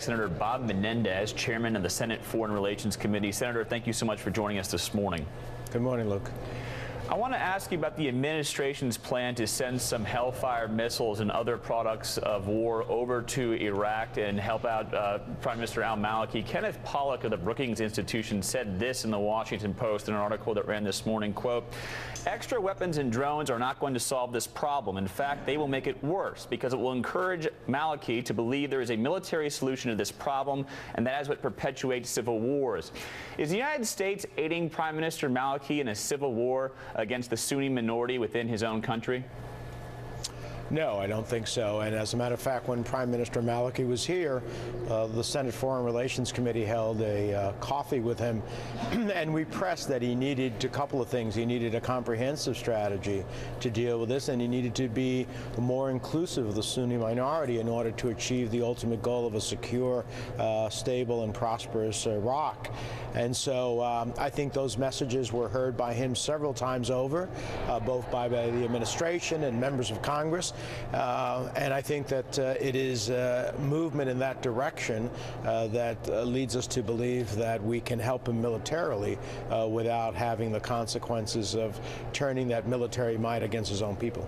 Senator Bob Menendez, chairman of the Senate Foreign Relations Committee. Senator, thank you so much for joining us this morning. Good morning, Luke. I want to ask you about the administration's plan to send some Hellfire missiles and other products of war over to Iraq and help out Prime Minister al-Maliki. Kenneth Pollock of the Brookings Institution said this in the Washington Post in an article that ran this morning, quote, "Extra weapons and drones are not going to solve this problem. In fact, they will make it worse because it will encourage Maliki to believe there is a military solution to this problem, and that is what perpetuates civil wars." Is the United States aiding Prime Minister Maliki in a civil war against the Sunni minority within his own country? No, I don't think so. And as a matter of fact, when Prime Minister Maliki was here, the Senate Foreign Relations Committee held a coffee with him, and we pressed that he needed a couple of things. He needed a comprehensive strategy to deal with this, and he needed to be more inclusive of the Sunni minority in order to achieve the ultimate goal of a secure, stable, and prosperous Iraq. And so I think those messages were heard by him several times over, both by the administration and members of Congress. And I think that it is movement in that direction that leads us to believe that we can help him militarily without having the consequences of turning that military might against his own people.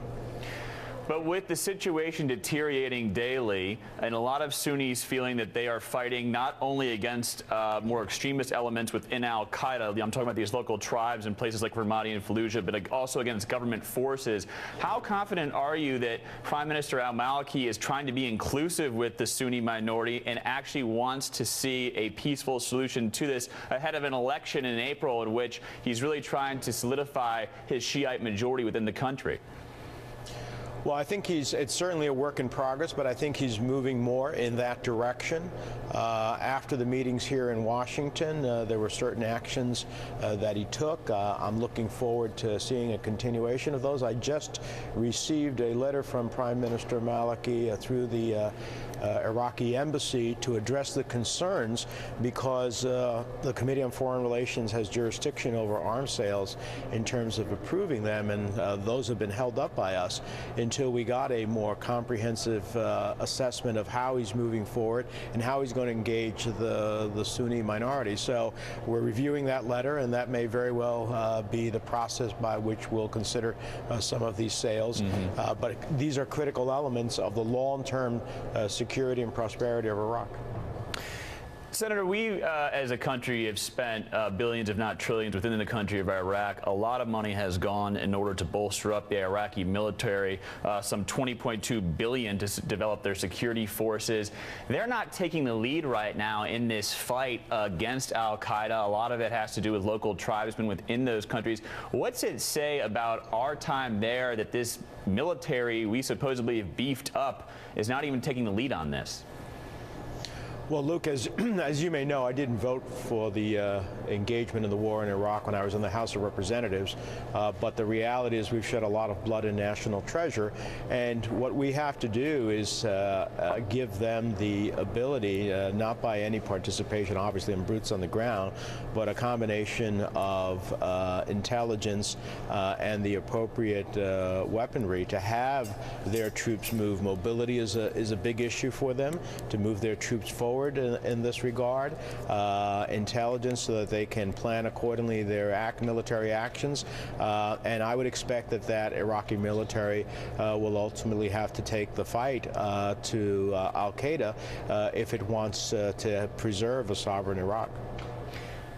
But with the situation deteriorating daily and a lot of Sunnis feeling that they are fighting not only against more extremist elements within al-Qaeda, I'm talking about these local tribes in places like Ramadi and Fallujah, but also against government forces, how confident are you that Prime Minister al-Maliki is trying to be inclusive with the Sunni minority and actually wants to see a peaceful solution to this ahead of an election in April in which he's really trying to solidify his Shiite majority within the country? Well, I think it's certainly a work in progress, but I think he's moving more in that direction. After the meetings here in Washington, there were certain actions that he took. I'm looking forward to seeing a continuation of those. I just received a letter from Prime Minister Maliki through the Iraqi embassy to address the concerns because the Committee on Foreign Relations has jurisdiction over arms sales in terms of approving them, and those have been held up by us until we got a more comprehensive assessment of how he's moving forward and how he's going to engage the Sunni minority. So we're reviewing that letter, and that may very well be the process by which we'll consider some of these sales. But these are critical elements of the long-term security and prosperity of Iraq. Senator, we as a country have spent billions, if not trillions, within the country of Iraq. A lot of money has gone in order to bolster up the Iraqi military, some $20.2 billion to develop their security forces. They're not taking the lead right now in this fight against al-Qaeda. A lot of it has to do with local tribesmen within those countries. What's it say about our time there that this military we supposedly have beefed up is not even taking the lead on this? Well, Luke, as you may know, I didn't vote for the engagement in the war in Iraq when I was in the House of Representatives, but the reality is we've shed a lot of blood and national treasure, and what we have to do is give them the ability, not by any participation, obviously, in brutes on the ground, but a combination of intelligence and the appropriate weaponry to have their troops move. Mobility is a big issue for them, to move their troops forward in this regard, intelligence so that they can plan accordingly their military actions, and I would expect that Iraqi military will ultimately have to take the fight to al-Qaeda if it wants to preserve a sovereign Iraq.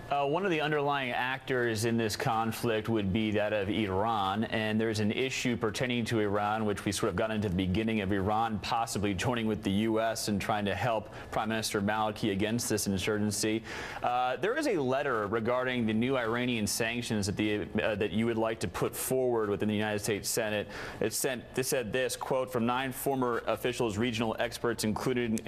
One of the underlying actors in this conflict would be that of Iran, and there's an issue pertaining to Iran, which we sort of got into the beginning of Iran possibly joining with the U.S. and trying to help Prime Minister Maliki against this insurgency. There is a letter regarding the new Iranian sanctions that you would like to put forward within the United States Senate. It said this, quote, from 9 former officials, regional experts, including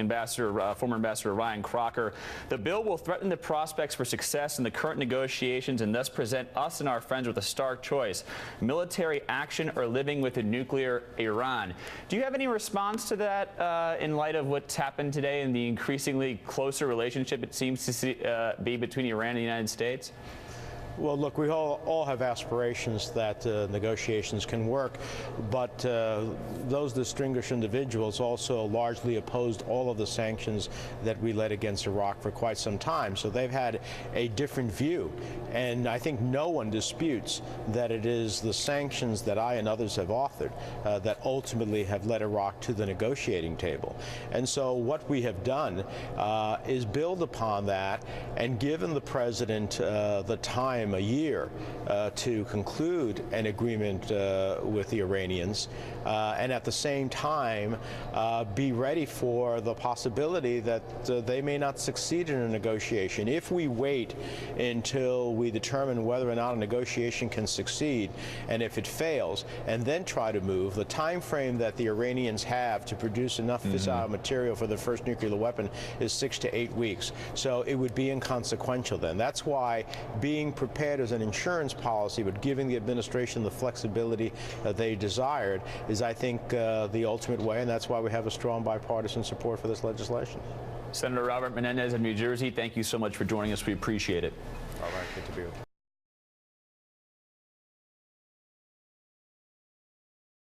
former Ambassador Ryan Crocker, the bill will threaten the prospects for success in the current negotiations and thus present us and our friends with a stark choice: military action or living with a nuclear Iran. Do you have any response to that in light of what's happened today and the increasingly closer relationship it seems to be between Iran and the United States? Well, look, we all have aspirations that negotiations can work, but those distinguished individuals also largely opposed all of the sanctions that we led against Iraq for quite some time. So they've had a different view. And I think no one disputes that it is the sanctions that I and others have authored that ultimately have led Iraq to the negotiating table. And so what we have done is build upon that and given the president the time, a year, to conclude an agreement with the Iranians, and at the same time be ready for the possibility that they may not succeed in a negotiation. If we wait until we determine whether or not a negotiation can succeed, and if it fails, and then try to move, the time frame that the Iranians have to produce enough fissile material for the first nuclear weapon is 6 to 8 weeks. So it would be inconsequential then. That's why being prepared as an insurance policy, but giving the administration the flexibility that they desired is, I think, the ultimate way, and that's why we have a strong bipartisan support for this legislation. Senator Robert Menendez of New Jersey, thank you so much for joining us. We appreciate it. All right, good to be with you.